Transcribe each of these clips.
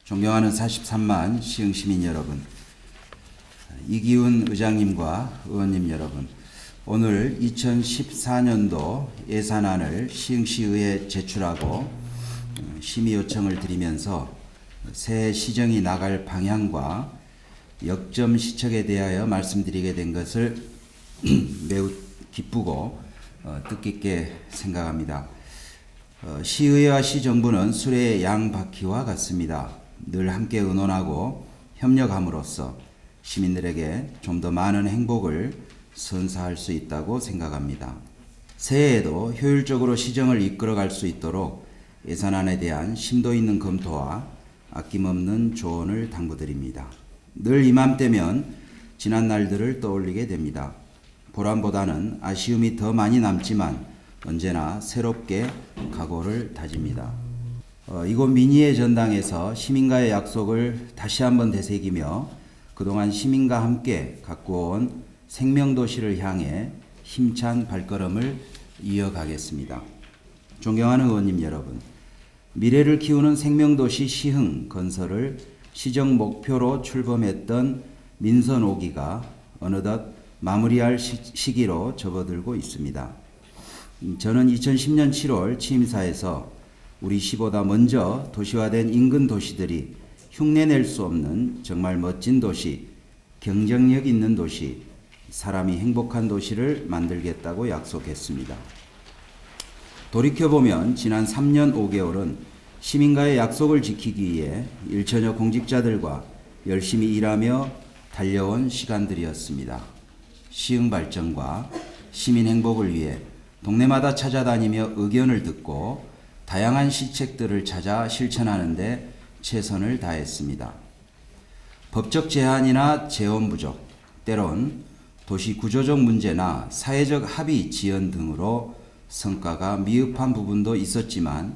존경하는 43만 시흥 시민 여러분, 이기훈 의장님과 의원님 여러분, 오늘 2014년도 예산안을 시흥시의회에 제출하고 심의 요청을 드리면서 새해 시정이 나갈 방향과 역점 시책에 대하여 말씀드리게 된 것을 매우 기쁘고 뜻깊게 생각합니다. 시의회와 시정부는 수레의 양바퀴와 같습니다. 늘 함께 의논하고 협력함으로써 시민들에게 좀 더 많은 행복을 선사할 수 있다고 생각합니다. 새해에도 효율적으로 시정을 이끌어갈 수 있도록 예산안에 대한 심도 있는 검토와 아낌없는 조언을 당부드립니다. 늘 이맘때면 지난 날들을 떠올리게 됩니다. 보람보다는 아쉬움이 더 많이 남지만 언제나 새롭게 각오를 다집니다. 이곳 민의의 전당에서 시민과의 약속을 다시 한번 되새기며 그동안 시민과 함께 가꾸어온 생명도시를 향해 힘찬 발걸음을 이어가겠습니다. 존경하는 의원님 여러분, 미래를 키우는 생명도시 시흥 건설을 시정 목표로 출범했던 민선 5기가 어느덧 마무리할 시기로 접어들고 있습니다. 저는 2010년 7월 취임사에서 우리 시보다 먼저 도시화된 인근 도시들이 흉내낼 수 없는 정말 멋진 도시, 경쟁력 있는 도시, 사람이 행복한 도시를 만들겠다고 약속했습니다. 돌이켜보면 지난 3년 5개월은 시민과의 약속을 지키기 위해 일천여 공직자들과 열심히 일하며 달려온 시간들이었습니다. 시흥 발전과 시민 행복을 위해 동네마다 찾아다니며 의견을 듣고 다양한 시책들을 찾아 실천하는 데 최선을 다했습니다. 법적 제한이나 재원 부족, 때론 도시 구조적 문제나 사회적 합의 지연 등으로 성과가 미흡한 부분도 있었지만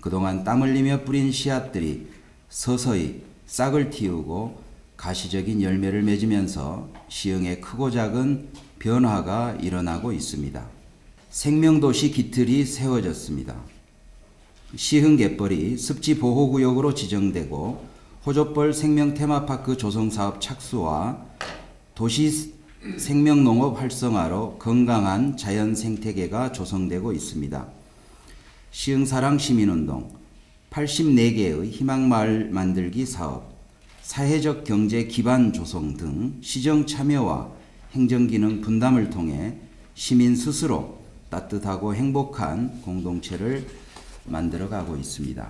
그동안 땀 흘리며 뿌린 씨앗들이 서서히 싹을 틔우고 가시적인 열매를 맺으면서 시흥의 크고 작은 변화가 일어나고 있습니다. 생명도시 기틀이 세워졌습니다. 시흥 갯벌이 습지보호구역으로 지정되고 호족벌 생명테마파크 조성사업 착수와 도시 생명농업 활성화로 건강한 자연 생태계가 조성되고 있습니다. 시흥사랑 시민운동, 84개의 희망마을 만들기 사업, 사회적 경제 기반 조성 등 시정 참여와 행정기능 분담을 통해 시민 스스로 따뜻하고 행복한 공동체를 만들어가고 있습니다.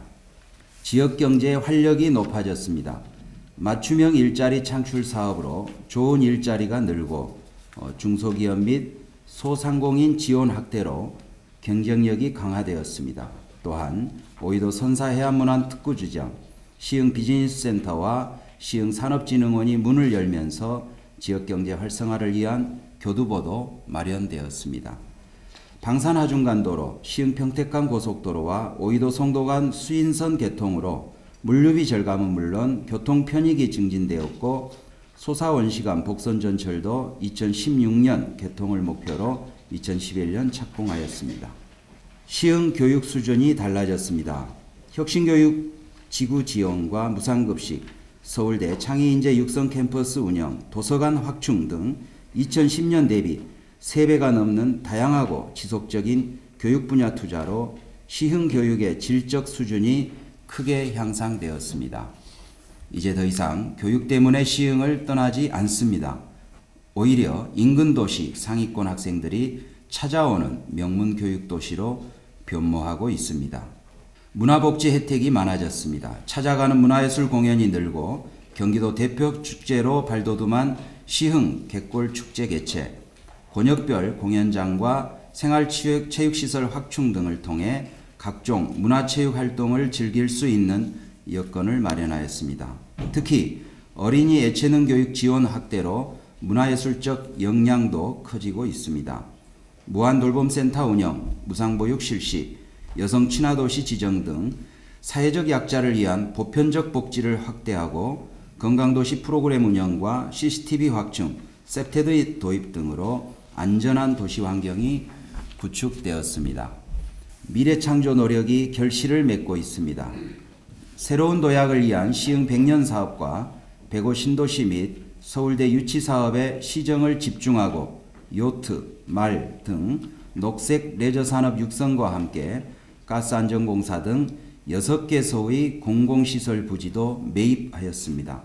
지역경제의 활력이 높아졌습니다. 맞춤형 일자리 창출 사업으로 좋은 일자리가 늘고 중소기업 및 소상공인 지원 확대로 경쟁력이 강화되었습니다. 또한 오이도 선사해안문화특구지점, 시흥 비즈니스센터와 시흥 산업진흥원이 문을 열면서 지역경제 활성화를 위한 교두보도 마련되었습니다. 방산하중간도로, 시흥 평택간 고속도로와 오이도 송도 간 수인선 개통으로 물류비 절감은 물론 교통 편익이 증진되었고 소사원시간 복선전철도 2016년 개통을 목표로 2011년 착공하였습니다. 시흥 교육 수준이 달라졌습니다. 혁신교육 지구 지원과 무상급식, 서울대 창의인재 육성 캠퍼스 운영, 도서관 확충 등 2010년 대비 3배가 넘는 다양하고 지속적인 교육 분야 투자로 시흥 교육의 질적 수준이 크게 향상되었습니다. 이제 더 이상 교육 때문에 시흥을 떠나지 않습니다. 오히려 인근 도시 상위권 학생들이 찾아오는 명문 교육 도시로 변모하고 있습니다. 문화복지 혜택이 많아졌습니다. 찾아가는 문화예술 공연이 늘고 경기도 대표 축제로 발돋움한 시흥 갯골 축제 개최, 권역별 공연장과 생활체육시설 확충 등을 통해 각종 문화체육 활동을 즐길 수 있는 여건을 마련하였습니다. 특히 어린이 예체능 교육 지원 확대로 문화예술적 역량도 커지고 있습니다. 무한돌봄센터 운영, 무상보육 실시, 여성 친화도시 지정 등 사회적 약자를 위한 보편적 복지를 확대하고 건강도시 프로그램 운영과 CCTV 확충, 셉테드 도입 등으로 안전한 도시 환경이 구축되었습니다. 미래창조 노력이 결실을 맺고 있습니다. 새로운 도약을 위한 시흥 100년 사업과 105 신도시 및 서울대 유치 사업에 시정을 집중하고 요트, 말 등 녹색 레저 산업 육성과 함께 가스안전공사 등 6개소의 공공시설 부지도 매입하였습니다.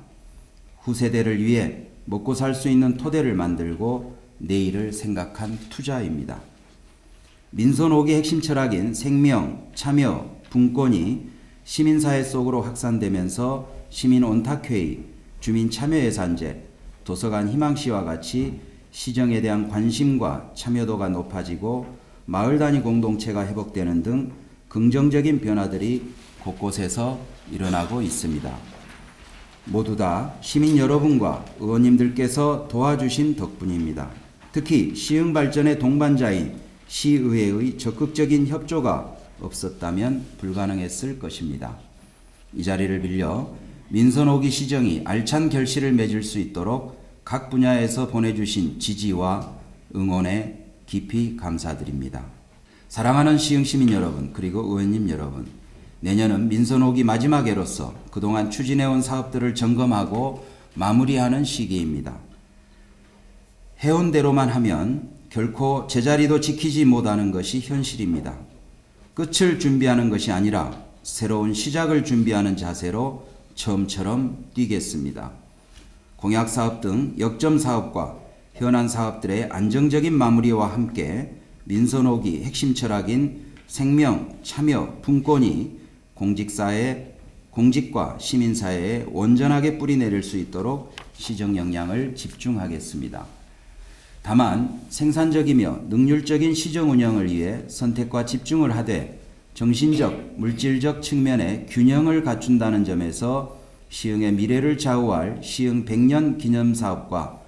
후세대를 위해 먹고 살 수 있는 토대를 만들고 내일을 생각한 투자입니다. 민선 5기 핵심 철학인 생명, 참여, 분권이 시민사회 속으로 확산되면서 시민 온탁회의, 주민 참여예산제, 도서관 희망시와 같이 시정에 대한 관심과 참여도가 높아지고 마을 단위 공동체가 회복되는 등 긍정적인 변화들이 곳곳에서 일어나고 있습니다. 모두 다 시민 여러분과 의원님들께서 도와주신 덕분입니다. 특히 시흥 발전의 동반자인 시의회의 적극적인 협조가 없었다면 불가능했을 것입니다. 이 자리를 빌려 민선 5기 시정이 알찬 결실을 맺을 수 있도록 각 분야에서 보내주신 지지와 응원에 깊이 감사드립니다. 사랑하는 시흥 시민 여러분, 그리고 의원님 여러분, 내년은 민선 5기 마지막 해로서 그동안 추진해온 사업들을 점검하고 마무리하는 시기입니다. 해온 대로만 하면 결코 제자리도 지키지 못하는 것이 현실입니다. 끝을 준비하는 것이 아니라 새로운 시작을 준비하는 자세로 처음처럼 뛰겠습니다. 공약사업 등 역점사업과 현안 사업들의 안정적인 마무리와 함께 민선 5기 핵심 철학인 생명, 참여, 분권이 공직과 시민사회에 온전하게 뿌리내릴 수 있도록 시정 역량을 집중하겠습니다. 다만 생산적이며 능률적인 시정 운영을 위해 선택과 집중을 하되 정신적, 물질적 측면의 균형을 갖춘다는 점에서 시흥의 미래를 좌우할 시흥 100년 기념사업과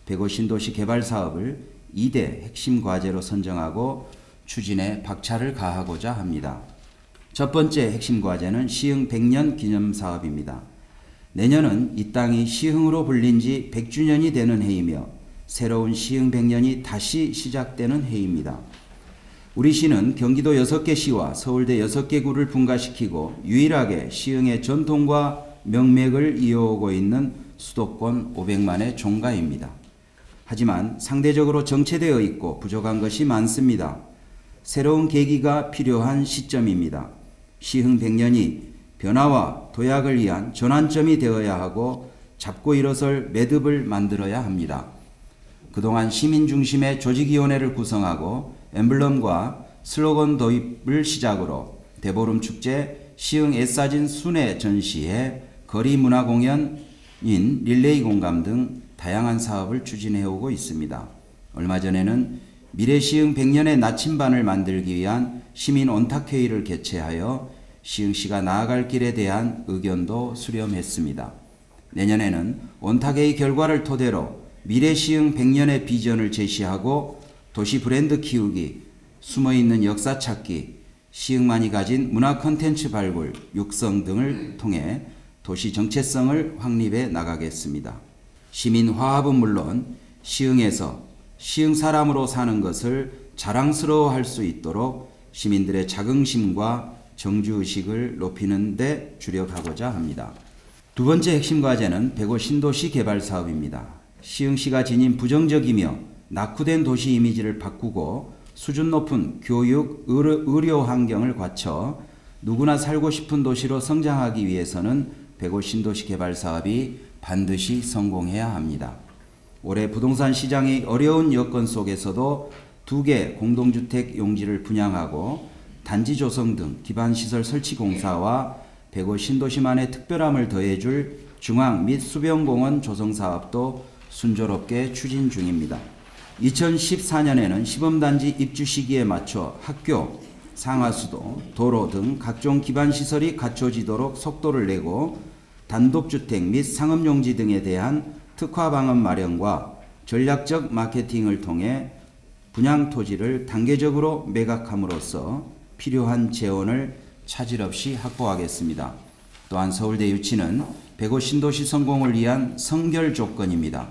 105 신도시 개발사업을 2대 핵심 과제로 선정하고 추진에 박차를 가하고자 합니다. 첫 번째 핵심 과제는 시흥 100년 기념사업입니다. 내년은 이 땅이 시흥으로 불린 지 100주년이 되는 해이며 새로운 시흥 100년이 다시 시작되는 해입니다. 우리 시는 경기도 6개 시와 서울대 6개 구를 분가시키고 유일하게 시흥의 전통과 명맥을 이어오고 있는 수도권 500만의 종가입니다. 하지만 상대적으로 정체되어 있고 부족한 것이 많습니다. 새로운 계기가 필요한 시점입니다. 시흥 100년이 변화와 도약을 위한 전환점이 되어야 하고 잡고 일어설 매듭을 만들어야 합니다. 그동안 시민 중심의 조직위원회를 구성하고 엠블럼과 슬로건 도입을 시작으로 대보름 축제, 시흥 애싸진 순회 전시회, 거리 문화 공연인 릴레이 공감 등 다양한 사업을 추진해오고 있습니다. 얼마 전에는 미래 시흥 100년의 나침반을 만들기 위한 시민 온탁회의를 개최하여 시흥시가 나아갈 길에 대한 의견도 수렴했습니다. 내년에는 온탁회의 결과를 토대로 미래 시흥 100년의 비전을 제시하고 도시 브랜드 키우기, 숨어있는 역사 찾기, 시흥만이 가진 문화 콘텐츠 발굴, 육성 등을 통해 도시 정체성을 확립해 나가겠습니다. 시민 화합은 물론 시흥에서 시흥 사람으로 사는 것을 자랑스러워할 수 있도록 시민들의 자긍심과 정주의식을 높이는 데 주력하고자 합니다. 두 번째 핵심 과제는 105 신도시 개발 사업입니다. 시흥시가 지닌 부정적이며 낙후된 도시 이미지를 바꾸고 수준 높은 교육, 의료 환경을 갖춰 누구나 살고 싶은 도시로 성장하기 위해서는 105 신도시 개발 사업이 반드시 성공해야 합니다. 올해 부동산 시장의 어려운 여건 속에서도 2개 공동주택 용지를 분양하고 단지 조성 등 기반시설 설치 공사와 105 신도시만의 특별함을 더해줄 중앙 및 수변공원 조성 사업도 순조롭게 추진 중입니다. 2014년에는 시범단지 입주 시기에 맞춰 학교, 상하수도, 도로 등 각종 기반시설이 갖춰지도록 속도를 내고 단독주택 및 상업용지 등에 대한 특화방안 마련과 전략적 마케팅을 통해 분양 토지를 단계적으로 매각함으로써 필요한 재원을 차질 없이 확보하겠습니다. 또한 서울대 유치는 105 신도시 성공을 위한 선결 조건입니다.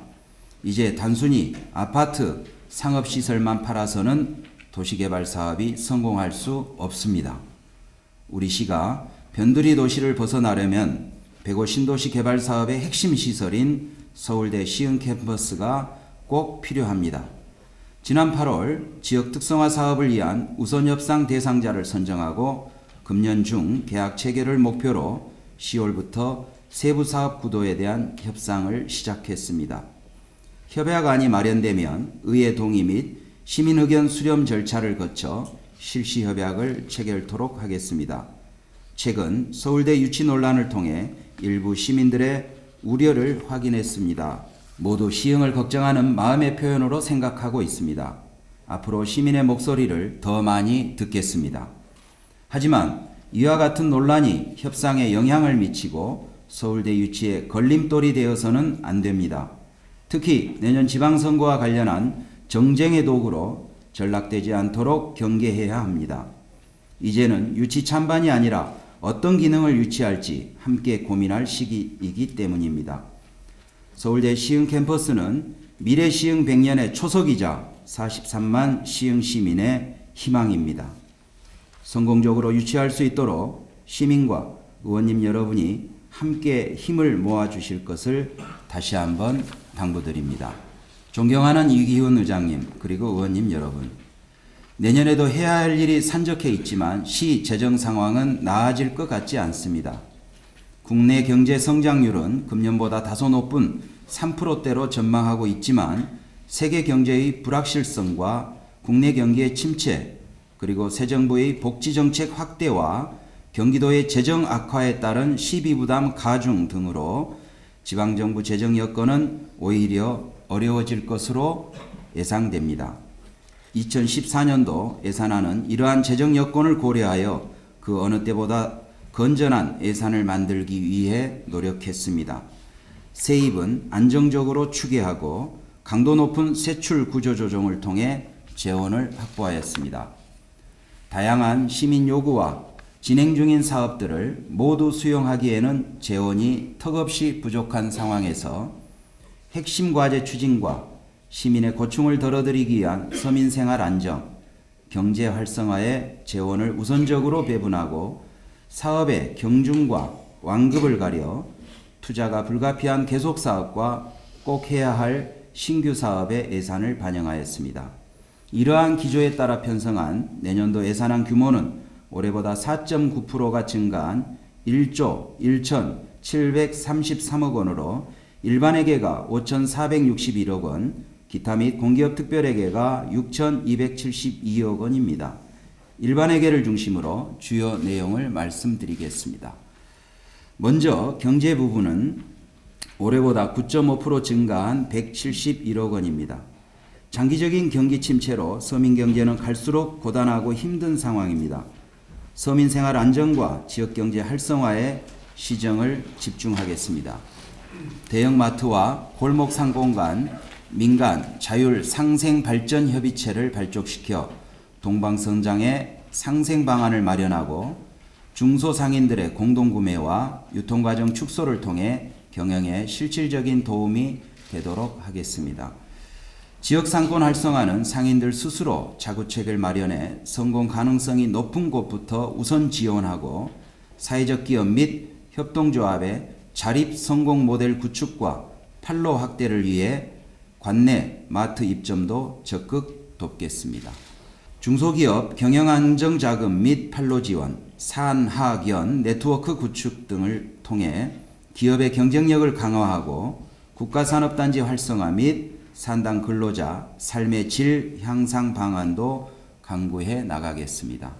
이제 단순히 아파트, 상업시설만 팔아서는 도시개발 사업이 성공할 수 없습니다. 우리 시가 변두리 도시를 벗어나려면 105 신도시 개발 사업의 핵심 시설인 서울대 시흥 캠퍼스가 꼭 필요합니다. 지난 8월 지역 특성화 사업을 위한 우선 협상 대상자를 선정하고 금년 중 계약 체결을 목표로 10월부터 세부 사업 구도에 대한 협상을 시작했습니다. 협약안이 마련되면 의회 동의 및 시민 의견 수렴 절차를 거쳐 실시 협약을 체결토록 하겠습니다. 최근 서울대 유치 논란을 통해 일부 시민들의 우려를 확인했습니다. 모두 시흥을 걱정하는 마음의 표현으로 생각하고 있습니다. 앞으로 시민의 목소리를 더 많이 듣겠습니다. 하지만 이와 같은 논란이 협상에 영향을 미치고 서울대 유치에 걸림돌이 되어서는 안 됩니다. 특히 내년 지방선거와 관련한 정쟁의 도구로 전락되지 않도록 경계해야 합니다. 이제는 유치 찬반이 아니라 어떤 기능을 유치할지 함께 고민할 시기이기 때문입니다. 서울대 시흥 캠퍼스는 미래 시흥 100년의 초석이자 43만 시흥 시민의 희망입니다. 성공적으로 유치할 수 있도록 시민과 의원님 여러분이 함께 힘을 모아주실 것을 다시 한번 당부드립니다. 존경하는 이기훈 의장님 그리고 의원님 여러분, 내년에도 해야 할 일이 산적해 있지만 시 재정 상황은 나아질 것 같지 않습니다. 국내 경제 성장률은 금년보다 다소 높은 3%대로 전망하고 있지만 세계 경제의 불확실성과 국내 경기의 침체 그리고 새 정부의 복지정책 확대와 경기도의 재정 악화에 따른 시비 부담 가중 등으로 지방정부 재정 여건은 오히려 어려워질 것으로 예상됩니다. 2014년도 예산안은 이러한 재정 여건을 고려하여 그 어느 때보다 건전한 예산을 만들기 위해 노력했습니다. 세입은 안정적으로 추계하고 강도 높은 세출 구조 조정을 통해 재원을 확보하였습니다. 다양한 시민 요구와 진행 중인 사업들을 모두 수용하기에는 재원이 턱없이 부족한 상황에서 핵심 과제 추진과 시민의 고충을 덜어드리기 위한 서민생활 안정, 경제 활성화에 재원을 우선적으로 배분하고 사업의 경중과 완급을 가려 투자가 불가피한 계속사업과 꼭 해야 할 신규 사업의 예산을 반영하였습니다. 이러한 기조에 따라 편성한 내년도 예산안 규모는 올해보다 4.9%가 증가한 1조 1,733억 원으로 일반회계가 5,461억 원, 기타 및 공기업 특별회계가 6,272억 원입니다. 일반회계를 중심으로 주요 내용을 말씀드리겠습니다. 먼저 경제 부분은 올해보다 9.5% 증가한 171억 원입니다. 장기적인 경기 침체로 서민 경제는 갈수록 고단하고 힘든 상황입니다. 서민 생활 안정과 지역 경제 활성화에 시정을 집중하겠습니다. 대형마트와 골목 상공간, 민간 자율 상생 발전 협의체를 발족시켜 동방성장의 상생 방안을 마련하고 중소상인들의 공동구매와 유통과정 축소를 통해 경영에 실질적인 도움이 되도록 하겠습니다. 지역상권 활성화는 상인들 스스로 자구책을 마련해 성공 가능성이 높은 곳부터 우선 지원하고 사회적 기업 및 협동조합의 자립 성공 모델 구축과 판로 확대를 위해 관내 마트 입점도 적극 돕겠습니다. 중소기업 경영안정자금 및 판로 지원, 산하견 네트워크 구축 등을 통해 기업의 경쟁력을 강화하고 국가산업단지 활성화 및 산당 근로자 삶의 질 향상 방안도 강구해 나가겠습니다.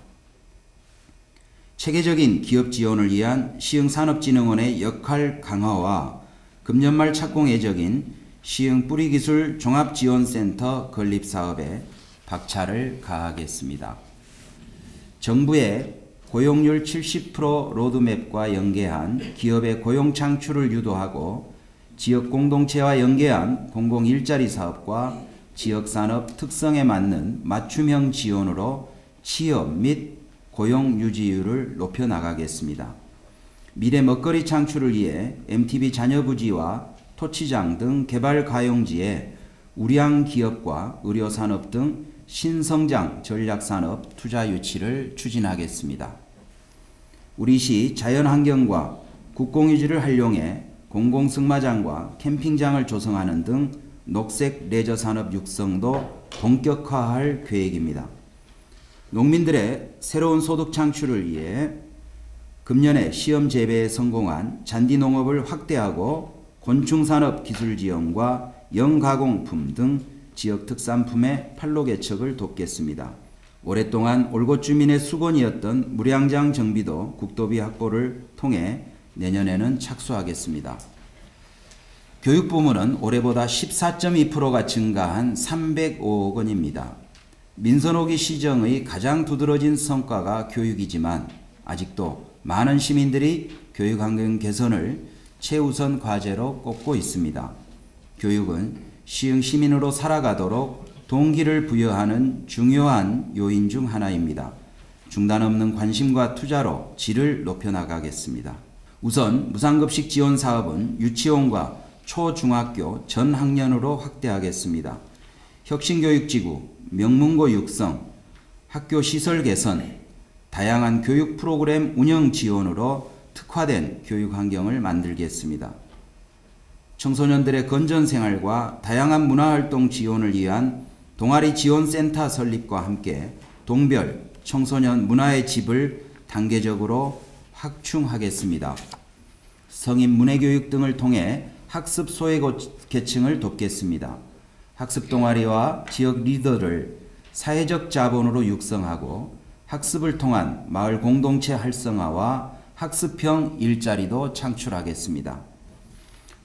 체계적인 기업 지원을 위한 시흥산업진흥원의 역할 강화와 금년 말 착공 예정인 시흥 뿌리기술 종합지원센터 건립사업에 박차를 가하겠습니다. 정부의 고용률 70% 로드맵과 연계한 기업의 고용 창출을 유도하고 지역 공동체와 연계한 공공일자리 사업과 지역산업 특성에 맞는 맞춤형 지원으로 취업 및 고용 유지율을 높여 나가겠습니다. 미래 먹거리 창출을 위해 MTB 자녀부지와 토치장 등 개발 가용지에 우량 기업과 의료산업 등 신성장 전략산업 투자 유치를 추진하겠습니다. 우리 시 자연환경과 국공유지를 활용해 공공승마장과 캠핑장을 조성하는 등 녹색 레저 산업 육성도 본격화할 계획입니다. 농민들의 새로운 소득 창출을 위해 금년에 시험 재배에 성공한 잔디농업을 확대하고 곤충산업 기술 지원과 영가공품 등 지역 특산품의 판로 개척을 돕겠습니다. 오랫동안 올곳 주민의 수건이었던 무량장 정비도 국도비 확보를 통해 내년에는 착수하겠습니다. 교육부문은 올해보다 14.2%가 증가한 305억 원입니다. 민선호기 시정의 가장 두드러진 성과가 교육이지만 아직도 많은 시민들이 교육환경 개선을 최우선 과제로 꼽고 있습니다. 교육은 시흥 시민으로 살아가도록 동기를 부여하는 중요한 요인 중 하나입니다. 중단 없는 관심과 투자로 질을 높여나가겠습니다. 우선 무상급식 지원 사업은 유치원과 초중학교 전 학년으로 확대하겠습니다. 혁신교육지구, 명문고 육성, 학교 시설 개선, 다양한 교육 프로그램 운영 지원으로 특화된 교육 환경을 만들겠습니다. 청소년들의 건전 생활과 다양한 문화활동 지원을 위한 동아리 지원센터 설립과 함께 동별 청소년 문화의 집을 단계적으로 확충하겠습니다. 성인 문해교육 등을 통해 학습 소외계층을 돕겠습니다. 학습 동아리와 지역 리더를 사회적 자본으로 육성하고 학습을 통한 마을 공동체 활성화와 학습형 일자리도 창출하겠습니다.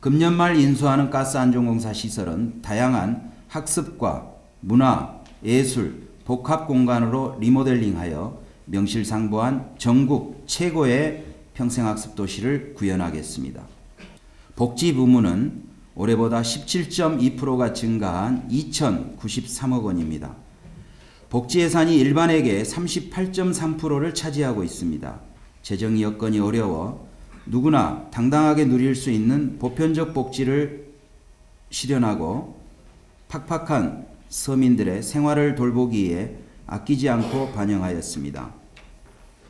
금년 말 인수하는 가스안전공사 시설은 다양한 학습과 문화, 예술, 복합 공간으로 리모델링하여 명실상부한 전국 최고의 평생학습 도시를 구현하겠습니다. 복지 부문은 올해보다 17.2%가 증가한 2,093억 원입니다. 복지 예산이 일반에게 38.3%를 차지하고 있습니다. 재정 여건이 어려워 누구나 당당하게 누릴 수 있는 보편적 복지를 실현하고 팍팍한 서민들의 생활을 돌보기에 아끼지 않고 반영하였습니다.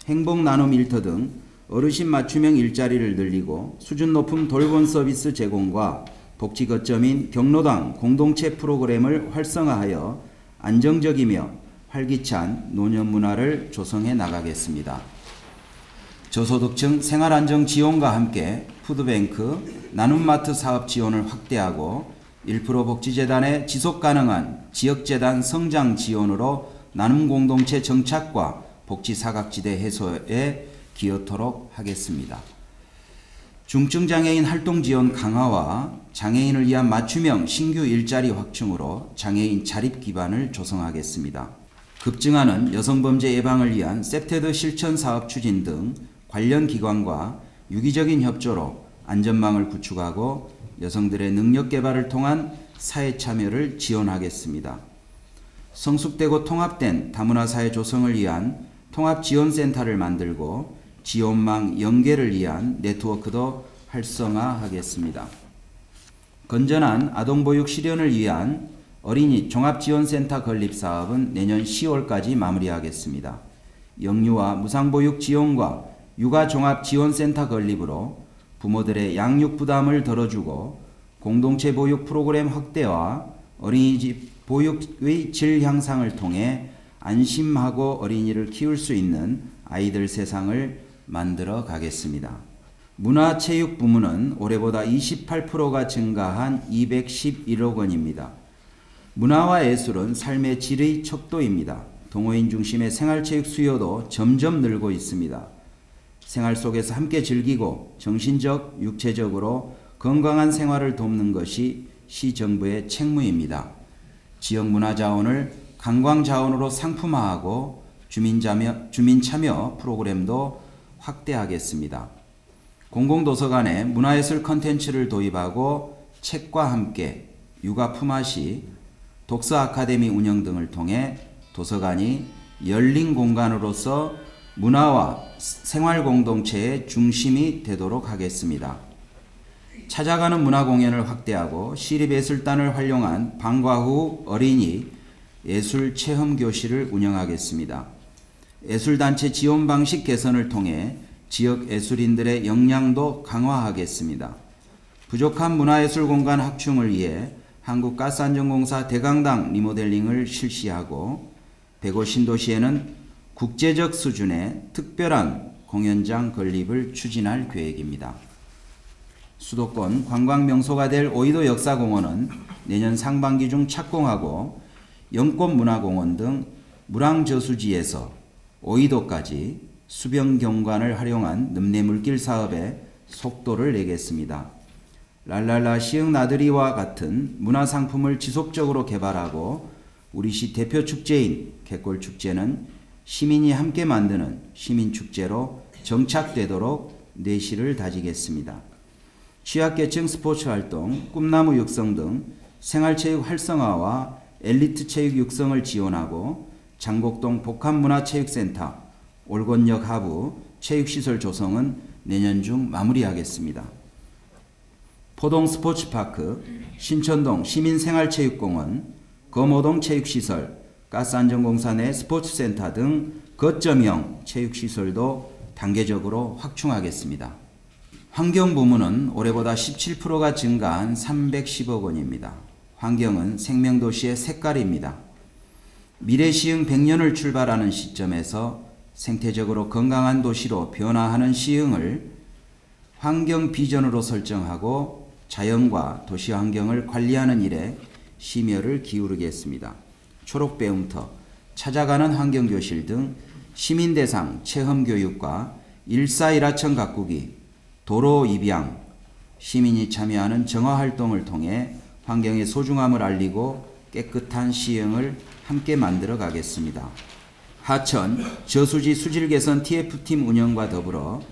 행복 나눔 일터 등 어르신 맞춤형 일자리를 늘리고 수준 높은 돌봄 서비스 제공과 복지 거점인 경로당 공동체 프로그램을 활성화하여 안정적이며 활기찬 노년 문화를 조성해 나가겠습니다. 저소득층 생활안정 지원과 함께 푸드뱅크, 나눔마트 사업 지원을 확대하고 1% 복지재단의 지속가능한 지역재단 성장 지원으로 나눔공동체 정착과 복지사각지대 해소에 기여토록 하겠습니다. 중증장애인 활동지원 강화와 장애인을 위한 맞춤형 신규 일자리 확충으로 장애인 자립 기반을 조성하겠습니다. 급증하는 여성범죄 예방을 위한 셉테드 실천사업 추진 등 관련 기관과 유기적인 협조로 안전망을 구축하고 여성들의 능력 개발을 통한 사회 참여를 지원하겠습니다. 성숙되고 통합된 다문화 사회 조성을 위한 통합지원센터를 만들고 지원망 연계를 위한 네트워크도 활성화하겠습니다. 건전한 아동보육 실현을 위한 어린이 종합지원센터 건립 사업은 내년 10월까지 마무리하겠습니다. 영유아 무상보육 지원과 육아종합지원센터 건립으로 부모들의 양육 부담을 덜어주고 공동체 보육 프로그램 확대와 어린이집 보육의 질 향상을 통해 안심하고 어린이를 키울 수 있는 아이들 세상을 만들어 가겠습니다. 문화체육 부문은 올해보다 28%가 증가한 211억 원입니다. 문화와 예술은 삶의 질의 척도입니다. 동호인 중심의 생활체육 수요도 점점 늘고 있습니다. 생활 속에서 함께 즐기고 정신적, 육체적으로 건강한 생활을 돕는 것이 시정부의 책무입니다. 지역 문화자원을 관광자원으로 상품화하고 주민 참여 프로그램도 확대하겠습니다. 공공도서관에 문화예술 컨텐츠를 도입하고 책과 함께 육아 품앗이, 독서 아카데미 운영 등을 통해 도서관이 열린 공간으로서 문화와 생활 공동체의 중심이 되도록 하겠습니다. 찾아가는 문화공연을 확대하고 시립예술단을 활용한 방과 후 어린이 예술체험교실을 운영하겠습니다. 예술단체 지원 방식 개선을 통해 지역 예술인들의 역량도 강화하겠습니다. 부족한 문화예술 공간 확충을 위해 한국가스안전공사 대강당 리모델링을 실시하고 백오 신도시에는 국제적 수준의 특별한 공연장 건립을 추진할 계획입니다. 수도권 관광명소가 될 오이도 역사공원은 내년 상반기 중 착공하고 영꽃문화공원 등 물왕저수지에서 오이도까지 수변경관을 활용한 늠내물길 사업에 속도를 내겠습니다. 랄랄라 시흥 나들이와 같은 문화상품을 지속적으로 개발하고 우리시 대표 축제인 갯골축제는 시민이 함께 만드는 시민축제로 정착되도록 내실을 다지겠습니다. 취약계층 스포츠활동, 꿈나무 육성 등 생활체육 활성화와 엘리트 체육 육성을 지원하고 장곡동 복합문화체육센터, 올곤역 하부 체육시설 조성은 내년 중 마무리하겠습니다. 포동 스포츠파크, 신천동 시민생활체육공원, 검오동 체육시설, 가스안전공사 내 스포츠센터 등 거점형 체육시설도 단계적으로 확충하겠습니다. 환경부문은 올해보다 17%가 증가한 310억 원입니다. 환경은 생명도시의 색깔입니다. 미래시흥 100년을 출발하는 시점에서 생태적으로 건강한 도시로 변화하는 시흥을 환경 비전으로 설정하고 자연과 도시 환경을 관리하는 일에 심혈을 기울이겠습니다. 초록배움터, 찾아가는 환경교실 등 시민대상 체험교육과 14일하천 가꾸기, 도로 입양, 시민이 참여하는 정화활동을 통해 환경의 소중함을 알리고 깨끗한 시흥을 함께 만들어 가겠습니다. 하천, 저수지 수질 개선 TF팀 운영과 더불어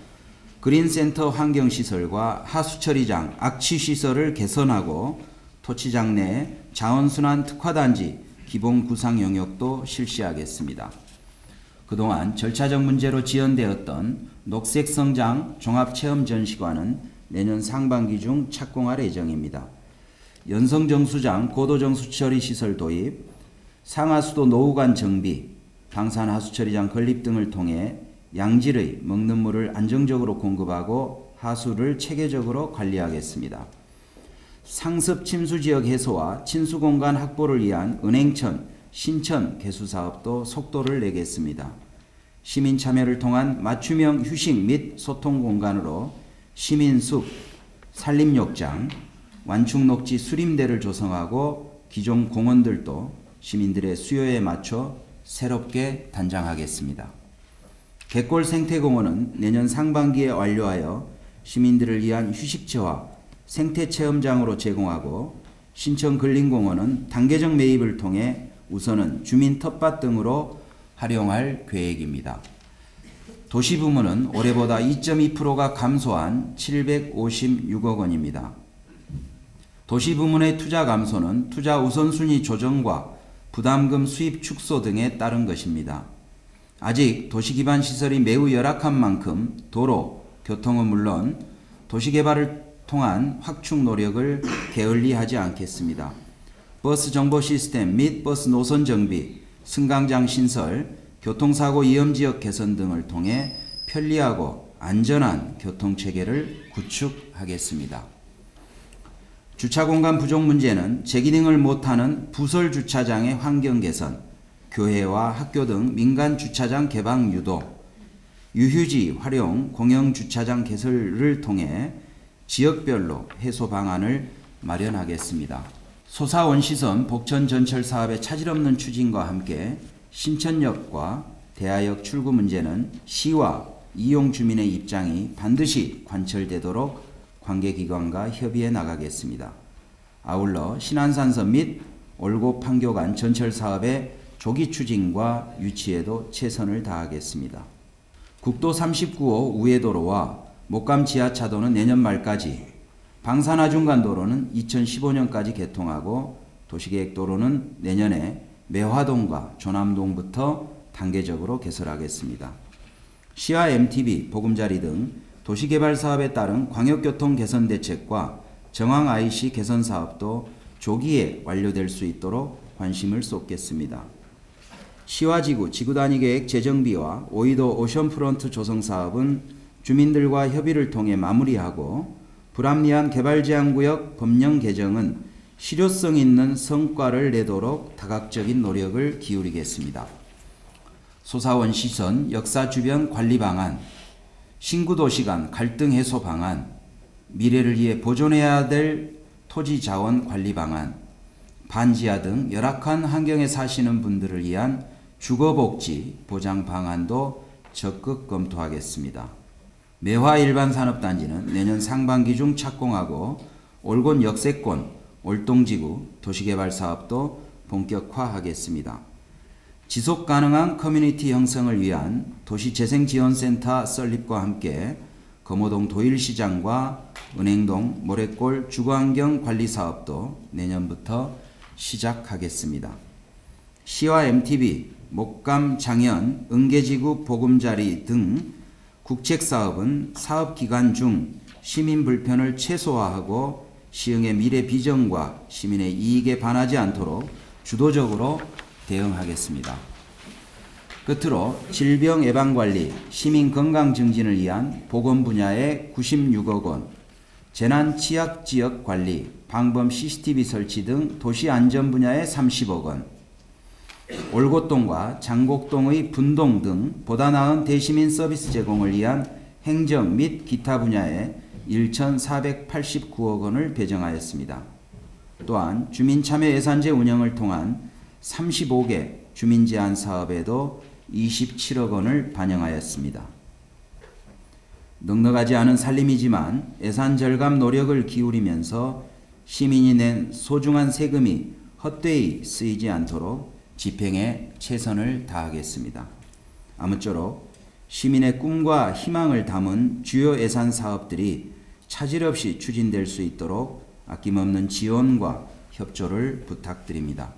그린센터 환경시설과 하수처리장, 악취시설을 개선하고 토치장 내 자원순환 특화단지 기본 구상 영역도 실시하겠습니다. 그동안 절차적 문제로 지연되었던 녹색성장 종합체험전시관은 내년 상반기 중 착공할 예정입니다. 연성정수장 고도정수처리 시설 도입, 상하수도 노후관 정비, 방산하수처리장 건립 등을 통해 양질의 먹는 물을 안정적으로 공급하고 하수를 체계적으로 관리하겠습니다. 상습 침수지역 해소와 친수공간 확보를 위한 은행천, 신천 개수사업도 속도를 내겠습니다. 시민 참여를 통한 맞춤형 휴식 및 소통 공간으로 시민숲, 산림욕장, 완충녹지 수림대를 조성하고 기존 공원들도 시민들의 수요에 맞춰 새롭게 단장하겠습니다. 갯골 생태공원은 내년 상반기에 완료하여 시민들을 위한 휴식처와 생태체험장으로 제공하고 신천 근린공원은 단계적 매입을 통해 우선은 주민 텃밭 등으로 활용할 계획입니다. 도시부문은 올해보다 2.2%가 감소한 756억 원입니다. 도시부문의 투자 감소는 투자 우선순위 조정과 부담금 수입 축소 등에 따른 것입니다. 아직 도시기반 시설이 매우 열악한 만큼 도로, 교통은 물론 도시개발을 통한 확충 노력을 게을리하지 않겠습니다. 버스 정보 시스템 및 버스 노선 정비, 승강장 신설, 교통사고 위험지역 개선 등을 통해 편리하고 안전한 교통체계를 구축하겠습니다. 주차공간 부족 문제는 제기능을 못하는 부설 주차장의 환경 개선, 교회와 학교 등 민간 주차장 개방 유도, 유휴지 활용 공영 주차장 개설을 통해 지역별로 해소 방안을 마련하겠습니다. 소사원시선 복천 전철 사업의 차질 없는 추진과 함께 신천역과 대하역 출구 문제는 시와 이용 주민의 입장이 반드시 관철되도록 관계기관과 협의해 나가겠습니다. 아울러 신안산선 및 올고 판교간 전철 사업의 조기 추진과 유치에도 최선을 다하겠습니다. 국도 39호 우회도로와 목감 지하차도는 내년 말까지, 방산하중간도로는 2015년까지 개통하고 도시계획도로는 내년에 매화동과 조남동부터 단계적으로 개설하겠습니다. 시와 MTB, 보금자리 등 도시개발 사업에 따른 광역교통 개선 대책과 정황 IC 개선 사업도 조기에 완료될 수 있도록 관심을 쏟겠습니다. 시와지구 지구단위 계획 재정비와 오이도 오션프런트 조성 사업은 주민들과 협의를 통해 마무리하고 불합리한 개발제한구역 법령 개정은 실효성 있는 성과를 내도록 다각적인 노력을 기울이겠습니다. 소사원 시선 역사 주변 관리 방안, 신구도시 간 갈등 해소 방안, 미래를 위해 보존해야 될 토지 자원 관리 방안, 반지하 등 열악한 환경에 사시는 분들을 위한 주거복지 보장 방안도 적극 검토하겠습니다. 매화 일반산업단지는 내년 상반기 중 착공하고 올곤 역세권, 올동지구 도시개발 사업도 본격화하겠습니다. 지속가능한 커뮤니티 형성을 위한 도시재생지원센터 설립과 함께 검호동 도일시장과 은행동 모래골 주거환경관리사업도 내년부터 시작하겠습니다. 시와 MTB, 목감, 장현, 은계지구 보금자리 등 국책사업은 사업기간 중 시민 불편을 최소화하고 시흥의 미래 비전과 시민의 이익에 반하지 않도록 주도적으로 대응하겠습니다. 끝으로 질병 예방관리, 시민 건강 증진을 위한 보건 분야에 96억 원, 재난 취약 지역 관리, 방범 CCTV 설치 등 도시 안전 분야에 30억 원, 올곡동과 장곡동의 분동 등 보다 나은 대시민 서비스 제공을 위한 행정 및 기타 분야에 1,489억 원을 배정하였습니다. 또한 주민참여 예산제 운영을 통한 35개 주민제한 사업에도 27억 원을 반영하였습니다. 넉넉하지 않은 살림이지만 예산 절감 노력을 기울이면서 시민이 낸 소중한 세금이 헛되이 쓰이지 않도록 집행에 최선을 다하겠습니다. 아무쪼록 시민의 꿈과 희망을 담은 주요 예산 사업들이 차질 없이 추진될 수 있도록 아낌없는 지원과 협조를 부탁드립니다.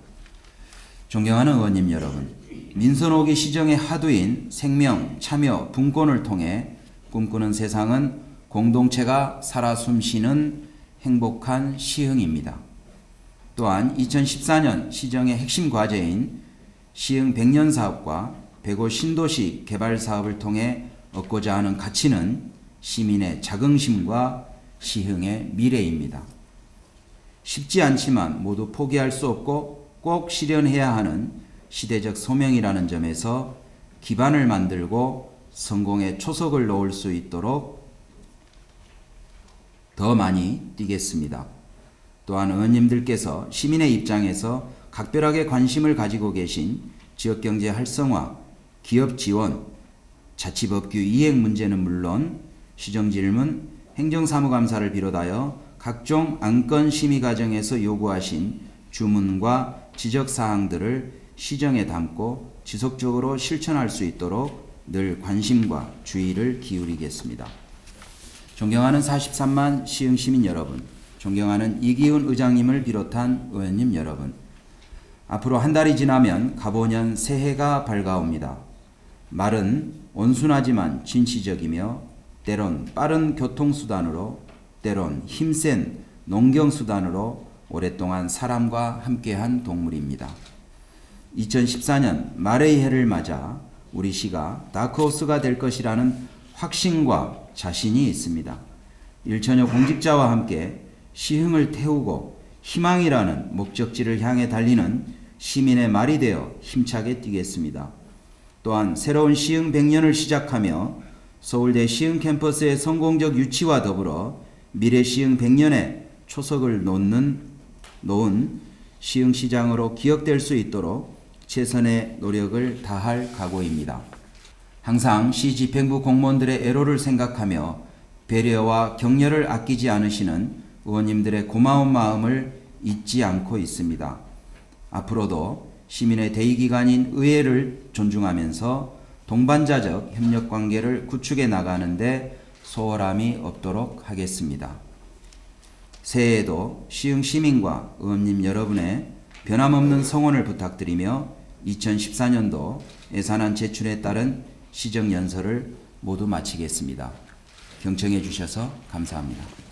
존경하는 의원님 여러분, 민선 5기 시정의 하두인 생명, 참여, 분권을 통해 꿈꾸는 세상은 공동체가 살아 숨쉬는 행복한 시흥입니다. 또한 2014년 시정의 핵심 과제인 시흥 100년 사업과 백오 신도시 개발 사업을 통해 얻고자 하는 가치는 시민의 자긍심과 시흥의 미래입니다. 쉽지 않지만 모두 포기할 수 없고 꼭 실현해야 하는 시대적 소명이라는 점에서 기반을 만들고 성공의 초석을 놓을 수 있도록 더 많이 뛰겠습니다. 또한 의원님들께서 시민의 입장에서 각별하게 관심을 가지고 계신 지역경제 활성화, 기업 지원, 자치법규 이행 문제는 물론 시정질문, 행정사무감사를 비롯하여 각종 안건 심의 과정에서 요구하신 주문과 지적사항들을 시정에 담고 지속적으로 실천할 수 있도록 늘 관심과 주의를 기울이겠습니다. 존경하는 43만 시흥 시민 여러분, 존경하는 이기훈 의장님을 비롯한 의원님 여러분, 앞으로 한 달이 지나면 갑오년 새해가 밝아옵니다. 말은 온순하지만 진취적이며 때론 빠른 교통수단으로 때론 힘센 농경수단으로 오랫동안 사람과 함께한 동물입니다. 2014년 말의 해를 맞아 우리 시가 다크호스가 될 것이라는 확신과 자신이 있습니다. 일천여 공직자와 함께 시흥을 태우고 희망이라는 목적지를 향해 달리는 시민의 말이 되어 힘차게 뛰겠습니다. 또한 새로운 시흥 100년을 시작하며 서울대 시흥 캠퍼스의 성공적 유치와 더불어 미래 시흥 100년의 초석을 놓은 시흥시장으로 기억될 수 있도록 최선의 노력을 다할 각오입니다. 항상 시 집행부 공무원들의 애로를 생각하며 배려와 격려를 아끼지 않으시는 의원님들의 고마운 마음을 잊지 않고 있습니다. 앞으로도 시민의 대의기관인 의회를 존중하면서 동반자적 협력관계를 구축해 나가는 데 소홀함이 없도록 하겠습니다. 새해에도 시흥 시민과 의원님 여러분의 변함없는 성원을 부탁드리며 2014년도 예산안 제출에 따른 시정연설을 모두 마치겠습니다. 경청해 주셔서 감사합니다.